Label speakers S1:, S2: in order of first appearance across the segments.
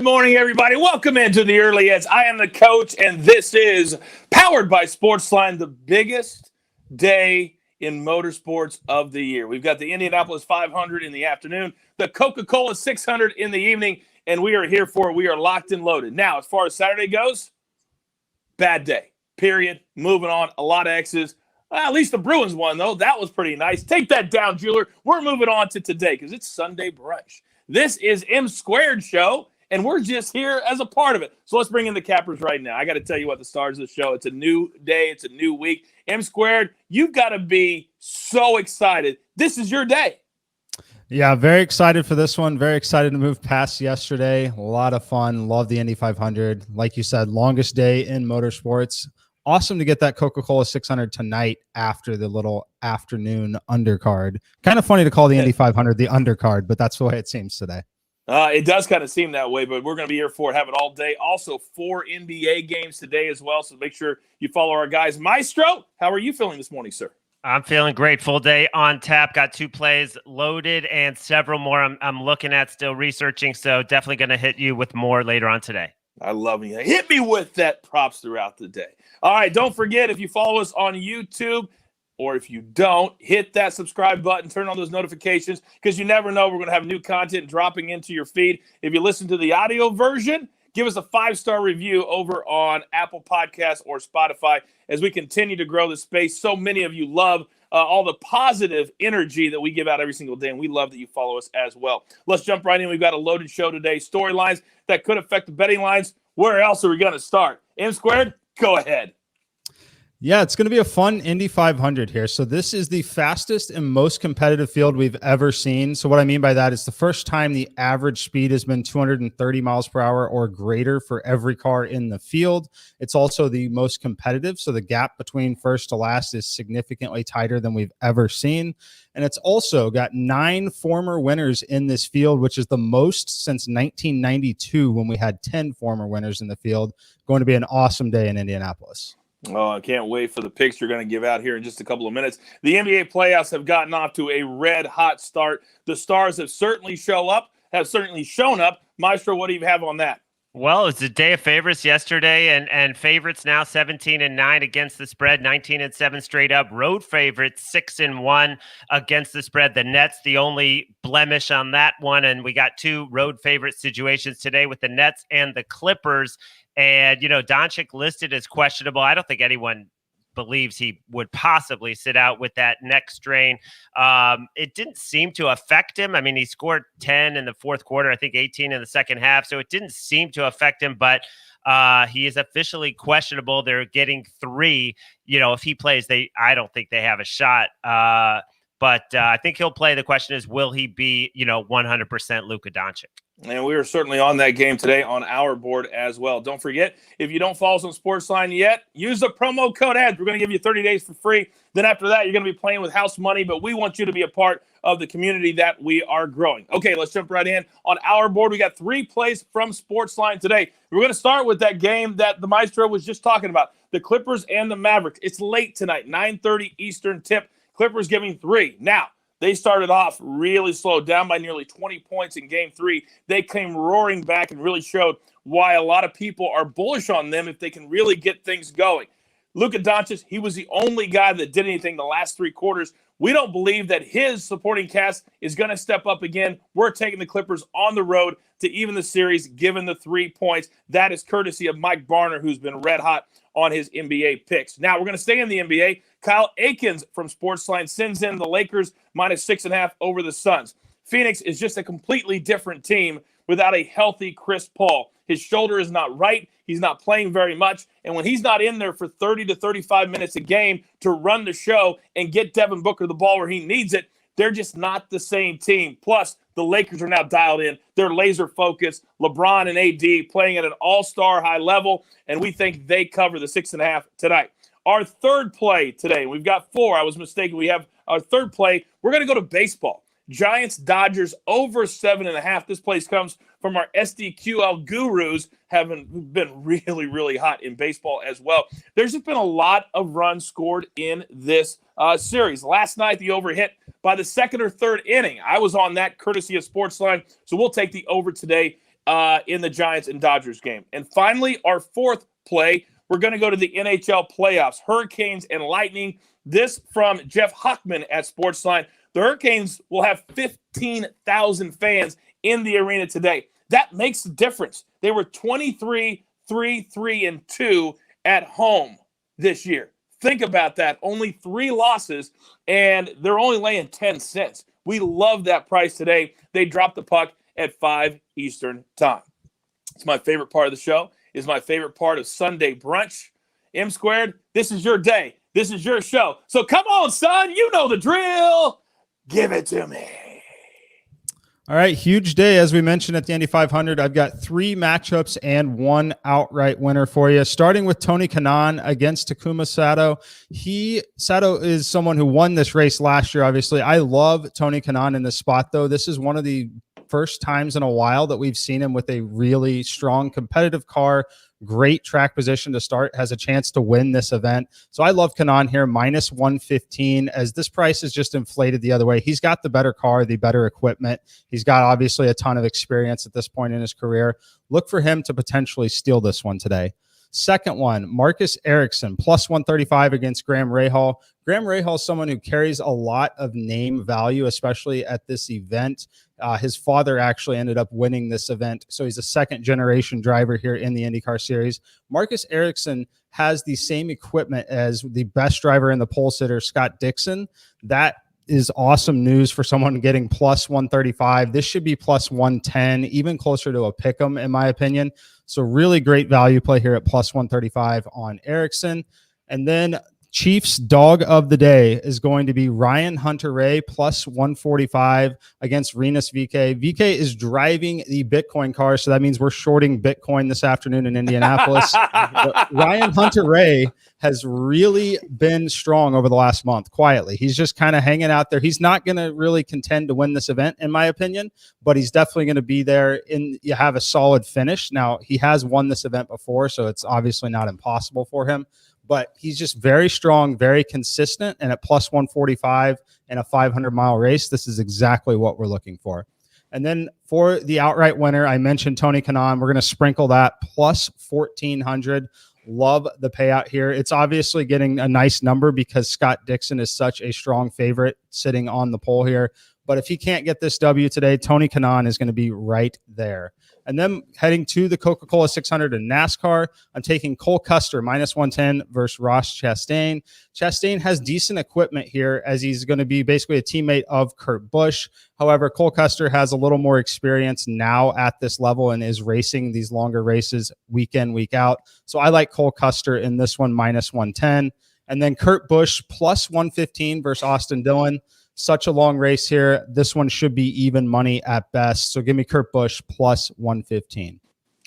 S1: Good morning, everybody. Welcome into the Early Edge. I am the coach, and this is powered by SportsLine, the biggest day in motorsports of the year. We've got the Indianapolis 500 in the afternoon, the Coca-Cola 600 in the evening, and we are here for it. We are locked and loaded. Now, as far as Saturday goes, bad day, period. Moving on, a lot of X's. Well, at least the Bruins won, though. That was pretty nice. Take that down, jeweler. We're moving on to today because it's Sunday brunch. This is M Squared Show, and we're just here as a part of it. So let's bring in the cappers right now. I got to tell you what, the stars of the show. It's a new day. It's a new week. M Squared, you've got to be so excited. This is your day.
S2: Yeah, very excited for this one. Very excited to move past yesterday. A lot of fun. Love the Indy 500. Like you said, longest day in motorsports. Awesome to get that Coca-Cola 600 tonight after the little afternoon undercard. Kind of funny to call the Indy 500 the undercard, but that's the way it seems today.
S1: It does kind of seem that way, but we're going to be here for it, have it all day. Also, 4 NBA games today as well, so make sure you follow our guys. Maestro, how are you feeling this morning, sir?
S3: I'm feeling great. Full day on tap. Got 2 plays loaded and several more I'm looking at, still researching, so definitely going to hit you with more later on today.
S1: I love it. Hit me with that props throughout the day. All right, don't forget, if you follow us on YouTube, or if you don't, hit that subscribe button, turn on those notifications, because you never know, we're going to have new content dropping into your feed. If you listen to the audio version, give us a 5-star review over on Apple Podcasts or Spotify as we continue to grow the space. So many of you love all the positive energy that we give out every single day, and we love that you follow us as well. Let's jump right in. We've got a loaded show today. Storylines that could affect the betting lines. Where else are we going to start? M Squared, go ahead.
S2: Yeah, it's going to be a fun Indy 500 here. So this is the fastest and most competitive field we've ever seen. So what I mean by that is the first time the average speed has been 230 miles per hour or greater for every car in the field. It's also the most competitive. So the gap between first to last is significantly tighter than we've ever seen. And it's also got 9 former winners in this field, which is the most since 1992 when we had 10 former winners in the field. Going to be an awesome day in Indianapolis.
S1: Oh, I can't wait for the picks you're going to give out here in just a couple of minutes. The NBA playoffs have gotten off to a red-hot start. The stars have certainly shown up. Maestro, what do you have on that?
S3: Well, it's a day of favorites yesterday, and favorites now 17-9 against the spread, 19-7 straight up. Road favorites 6-1 against the spread. The Nets, the only blemish on that one, and we got 2 road favorite situations today with the Nets and the Clippers. And, Doncic listed as questionable. I don't think anyone believes he would possibly sit out with that neck strain. It didn't seem to affect him. I mean, he scored 10 in the fourth quarter, I think 18 in the second half. So it didn't seem to affect him, but he is officially questionable. They're getting 3. If he plays, I don't think they have a shot. But I think he'll play. The question is, will he be, 100% Luka Doncic?
S1: And we are certainly on that game today on our board as well. Don't forget, if you don't follow us on SportsLine yet, use the promo code ADS. We're going to give you 30 days for free. Then after that, you're going to be playing with house money, but we want you to be a part of the community that we are growing. Okay, let's jump right in. On our board, we got 3 plays from SportsLine today. We're going to start with that game that the Maestro was just talking about, the Clippers and the Mavericks. It's late tonight, 9:30 Eastern tip. Clippers giving 3. Now, they started off really slow, down by nearly 20 points in Game 3. They came roaring back and really showed why a lot of people are bullish on them if they can really get things going. Luka Doncic, he was the only guy that did anything the last 3 quarters. We don't believe that his supporting cast is going to step up again. We're taking the Clippers on the road to even the series, given the 3 points. That is courtesy of Mike Barner, who's been red hot on his NBA picks. Now, we're going to stay in the NBA. Kyle Aikens from SportsLine sends in the Lakers -6.5 over the Suns. Phoenix is just a completely different team without a healthy Chris Paul. His shoulder is not right. He's not playing very much. And when he's not in there for 30 to 35 minutes a game to run the show and get Devin Booker the ball where he needs it, they're just not the same team. Plus, the Lakers are now dialed in. They're laser focused. LeBron and AD playing at an all-star high level, and we think they cover the 6.5 tonight. Our third play today, we've got 4. I was mistaken. We have our third play. We're going to go to baseball. Giants, Dodgers, over 7.5. This place comes from our SDQL gurus, having been really, really hot in baseball as well. There's just been a lot of runs scored in this series. Last night, the over hit by the second or third inning. I was on that courtesy of SportsLine, so we'll take the over today in the Giants and Dodgers game. And finally, our fourth play, we're going to go to the NHL playoffs, Hurricanes and Lightning. This from Jeff Huckman at SportsLine. The Hurricanes will have 15,000 fans in the arena today. That makes a difference. They were 23-3-3-2 at home this year. Think about that. Only 3 losses, and they're only laying 10 cents. We love that price today. They dropped the puck at 5 Eastern time. It's my favorite part of the show. It's my favorite part of Sunday brunch. M Squared, this is your day. This is your show. So come on, son. You know the drill. Give it to me.
S2: All right, huge day. As we mentioned at the Indy 500, I've got 3 matchups and 1 outright winner for you. Starting with Tony Kanaan against Takuma Sato. Sato is someone who won this race last year, obviously. I love Tony Kanaan in this spot, though. This is one of the first times in a while that we've seen him with a really strong competitive car. Great track position to start, has a chance to win this event. So I love Kanaan here, minus 115, as this price is just inflated the other way. He's got the better car, the better equipment. He's got obviously a ton of experience at this point in his career. Look for him to potentially steal this one today. Second one, Marcus Ericsson, plus 135 against Graham Rahal. Graham Rahal is someone who carries a lot of name value, especially at this event. His father actually ended up winning this event, so he's a second-generation driver here in the IndyCar Series. Marcus Ericsson has the same equipment as the best driver in the pole sitter, Scott Dixon. That is awesome news for someone getting plus 135. This should be plus 110, even closer to a pick'em, in my opinion. So really great value play here at plus 135 on Ericsson. And then Chiefs dog of the day is going to be Ryan Hunter-Reay, plus 145 against Rinus VeeKay. VeeKay is driving the Bitcoin car, so that means we're shorting Bitcoin this afternoon in Indianapolis. Ryan Hunter-Reay has really been strong over the last month, quietly. He's just kind of hanging out there. He's not going to really contend to win this event, in my opinion, but he's definitely going to be there and you have a solid finish. Now, he has won this event before, so it's obviously not impossible for him. But he's just very strong, very consistent, and at plus 145 in a 500-mile race, this is exactly what we're looking for. And then for the outright winner, I mentioned Tony Kanaan. We're going to sprinkle that plus 1,400. Love the payout here. It's obviously getting a nice number because Scott Dixon is such a strong favorite sitting on the pole here. But if he can't get this W today, Tony Kanaan is going to be right there. And then heading to the Coca-Cola 600 in NASCAR, I'm taking Cole Custer, minus 110 versus Ross Chastain. Chastain has decent equipment here as he's going to be basically a teammate of Kurt Busch. However, Cole Custer has a little more experience now at this level and is racing these longer races week in, week out. So I like Cole Custer in this one, minus 110. And then Kurt Busch, plus 115 versus Austin Dillon. Such a long race here. This one should be even money at best. So give me Kurt Busch plus 115.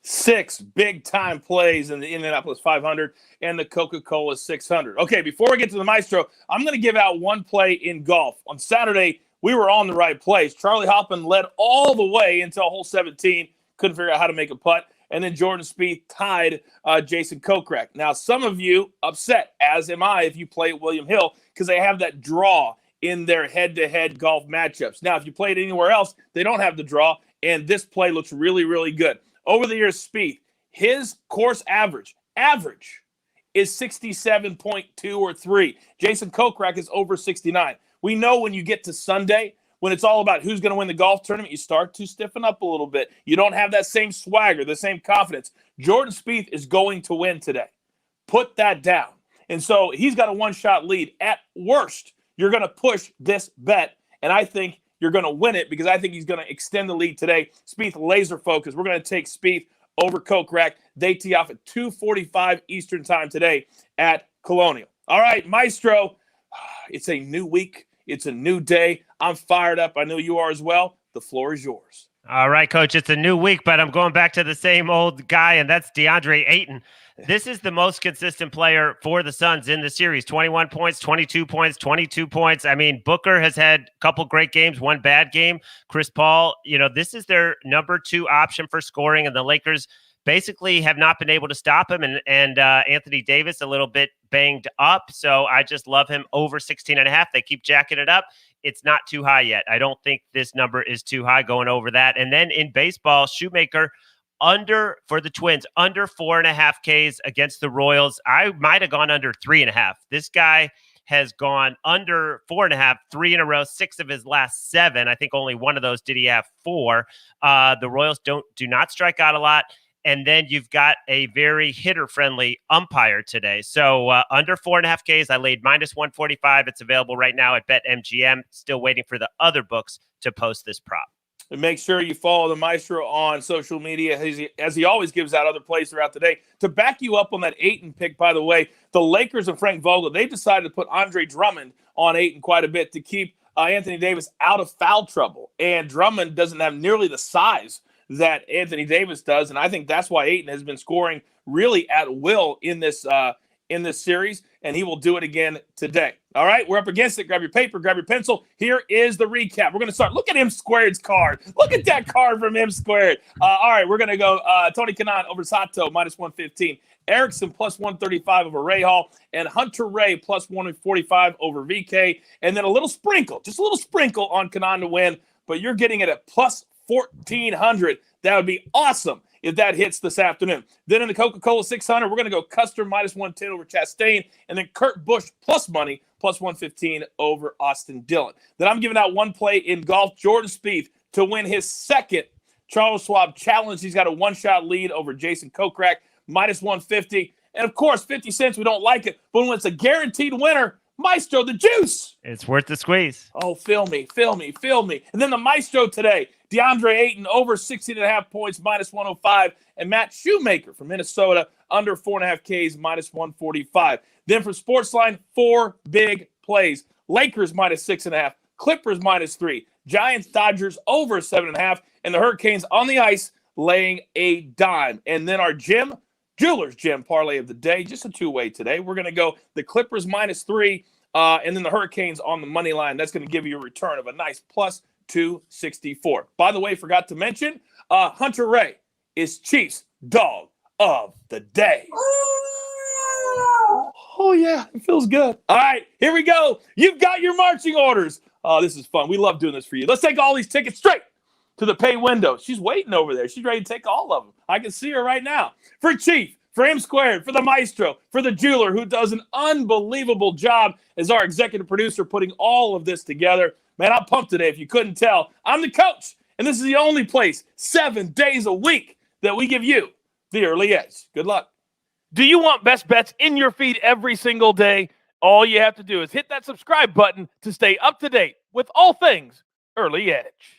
S1: 6 big-time plays in the Indianapolis 500 and the Coca-Cola 600. Okay, before we get to the Maestro, I'm going to give out one play in golf. On Saturday, we were on the right place. Charlie Hoffman led all the way until hole 17. Couldn't figure out how to make a putt. And then Jordan Spieth tied Jason Kokrak. Now, some of you upset, as am I, if you play at William Hill, because they have that draw in their head-to-head golf matchups. Now, if you play it anywhere else, they don't have the draw, and this play looks really, really good. Over the years, Spieth, his course average is 67.2 or 3. Jason Kokrak is over 69. We know when you get to Sunday, when it's all about who's going to win the golf tournament, you start to stiffen up a little bit. You don't have that same swagger, the same confidence. Jordan Spieth is going to win today. Put that down. And so he's got a one-shot lead. At worst, you're going to push this bet, and I think you're going to win it because I think he's going to extend the lead today. Spieth laser focus. We're going to take Spieth over Kokrak. They tee off at 2:45 Eastern time today at Colonial. All right, Maestro, it's a new week. It's a new day. I'm fired up. I know you are as well. The floor is yours.
S3: All right, Coach, it's a new week, but I'm going back to the same old guy, and that's DeAndre Ayton. This is the most consistent player for the Suns in the series. 21 points, 22 points, 22 points. I mean, Booker has had a couple great games, one bad game. Chris Paul, this is their number 2 option for scoring, and the Lakers basically have not been able to stop him. And Anthony Davis a little bit banged up. So I just love him over 16.5. They keep jacking it up. It's not too high yet. I don't think this number is too high going over that. And then in baseball, Shoemaker under for the Twins, under 4.5 Ks against the Royals. I might have gone under 3.5. This guy has gone under 4.5, 3 in a row, 6 of his last 7. I think only one of those did he have 4. The Royals do not strike out a lot. And then you've got a very hitter-friendly umpire today. So under 4.5 Ks, I laid -145. It's available right now at BetMGM. Still waiting for the other books to post this prop.
S1: And make sure you follow the Maestro on social media as he always gives out other plays throughout the day. To back you up on that Ayton pick, by the way, the Lakers and Frank Vogel, they decided to put Andre Drummond on Ayton quite a bit to keep Anthony Davis out of foul trouble. And Drummond doesn't have nearly the size that Anthony Davis does, and I think that's why Ayton has been scoring really at will in this series, and he will do it again today. All right, we're up against it. Grab your paper, grab your pencil. Here is the recap. We're going to start. Look at M Squared's card. Look at that card from M Squared. All right, we're going to go Tony Kanaan over Sato, -115. Erickson, +135 over Rahal. And Hunter Ray, +145 over VK. And then a little sprinkle, just a little sprinkle on Kanaan to win. But you're getting it at +1,400. That would be awesome if that hits this afternoon. Then in the Coca-Cola 600, we're going to go Custer -110 over Chastain, and then Kurt Busch plus money, +115 over Austin Dillon. Then I'm giving out one play in golf, Jordan Spieth to win his second Charles Schwab Challenge. He's got a one-shot lead over Jason Kokrak, -150. And, of course, 50 cents, we don't like it. But when it's a guaranteed winner, Maestro, the juice.
S3: It's worth the squeeze.
S1: Oh, fill me. And then the Maestro today, DeAndre Ayton over 16.5 points, -105. And Matt Shoemaker from Minnesota, under 4.5 Ks, -145. Then for SportsLine, 4 big plays. Lakers -6.5, Clippers -3, Giants, Dodgers over 7.5, and the Hurricanes on the ice laying a dime. And then our Jewelers Gym parlay of the day, just a 2-way today. We're going to go the Clippers -3, and then the Hurricanes on the money line. That's going to give you a return of a nice +264. By the way, forgot to mention, Hunter Ray is Chiefs Dog of the Day. Oh, yeah, it feels good. All right, here we go. You've got your marching orders. Oh, this is fun. We love doing this for you. Let's take all these tickets straight to the pay window. She's waiting over there. She's ready to take all of them. I can see her right now. For Chief, for M Squared, for the Maestro, for the Jeweler, who does an unbelievable job as our executive producer putting all of this together. Man, I'm pumped today if you couldn't tell. I'm the coach, and this is the only place 7 days a week that we give you the early edge. Good luck.
S4: Do you want best bets in your feed every single day? All you have to do is hit that subscribe button to stay up to date with all things early edge.